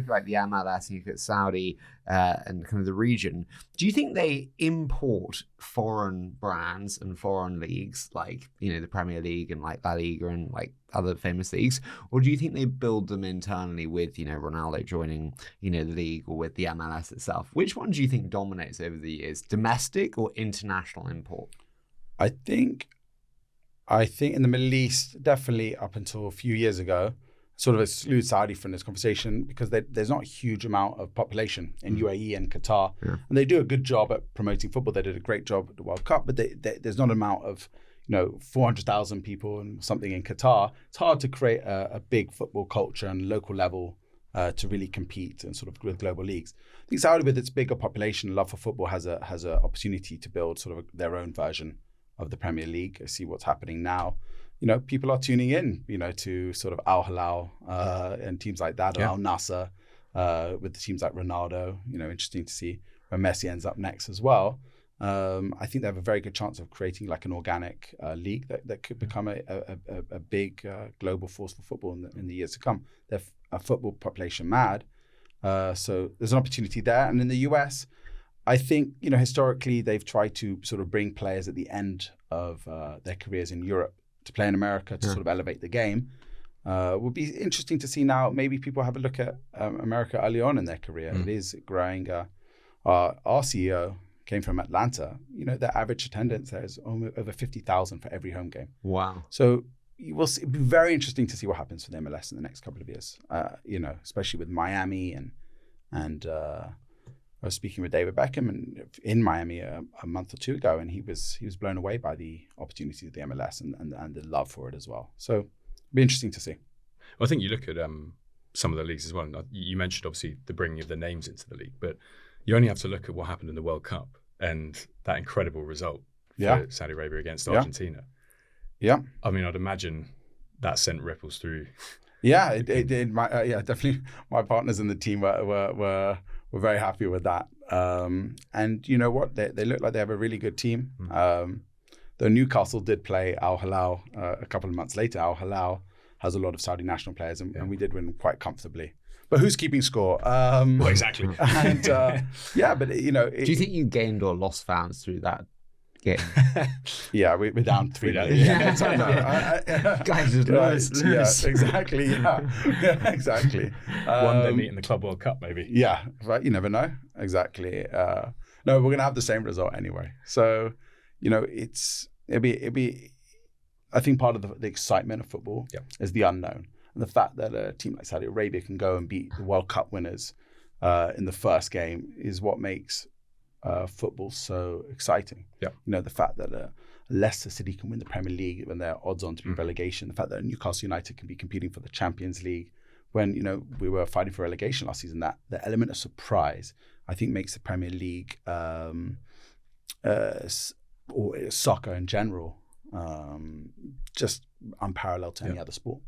at like the MLS, you look at Saudi and kind of the region, do you think they import foreign brands and foreign leagues like, the Premier League and like La Liga and like other famous leagues? Or do you think they build them internally with, Ronaldo joining, the league, or with the MLS itself? Which one do you think dominates over the years, domestic or international import? I think in the Middle East, definitely up until a few years ago, sort of exclude Saudi from this conversation because there's not a huge amount of population in UAE and Qatar. Yeah. And they do a good job at promoting football. They did a great job at the World Cup, but there's not an amount of, 400,000 people and something in Qatar. It's hard to create a big football culture and local level to really compete and sort of with global leagues. I think Saudi, with its bigger population and love for football, has a opportunity to build sort of their own version of the Premier League. I see what's happening now. People are tuning in, to sort of Al Hilal and teams like that, or Al Nassr with the teams like Ronaldo. Interesting to see where Messi ends up next as well. I think they have a very good chance of creating like an organic league that could become a big global force for football in the years to come. They're a football population mad. So there's an opportunity there. And in the US, I think, historically, they've tried to sort of bring players at the end of their careers in Europe to play in America to sort of elevate the game. Would be interesting to see now. Maybe people have a look at America early on in their career. It is growing. Our CEO came from Atlanta. Their average attendance there is over 50,000 for every home game. Wow. So you will see, it'll be very interesting to see what happens for the MLS in the next couple of years. Especially with Miami and I was speaking with David Beckham in Miami a month or two ago, and he was blown away by the opportunity of the MLS and the love for it as well. So it'll be interesting to see. Well, I think you look at some of the leagues as well. You mentioned obviously the bringing of the names into the league, but you only have to look at what happened in the World Cup and that incredible result for Saudi Arabia against Argentina. Yeah. I mean, I'd imagine that sent ripples through. Yeah, it did. Definitely. My partners in the team were very happy with that. And you know what? They look like they have a really good team. Though Newcastle did play Al Hilal a couple of months later. Al Hilal has a lot of Saudi national players, and we did win quite comfortably. But who's keeping score? Well, exactly. And but do you think you gained or lost fans through that game? Yeah, we're down 3 million. Guys, lose. Yeah, exactly. Yeah, exactly. One day meet in the Club World Cup, maybe. Yeah, right. You never know. Exactly. No, we're gonna have the same result anyway. So, it'll be. I think part of the excitement of football is the unknown, and the fact that a team like Saudi Arabia can go and beat the World Cup winners in the first game is what makes football so exciting. Yeah. The fact that Leicester City can win the Premier League when they're odds on to be relegation, the fact that Newcastle United can be competing for the Champions League when, we were fighting for relegation last season, that the element of surprise, I think, makes the Premier League or soccer in general just unparalleled to any other sport.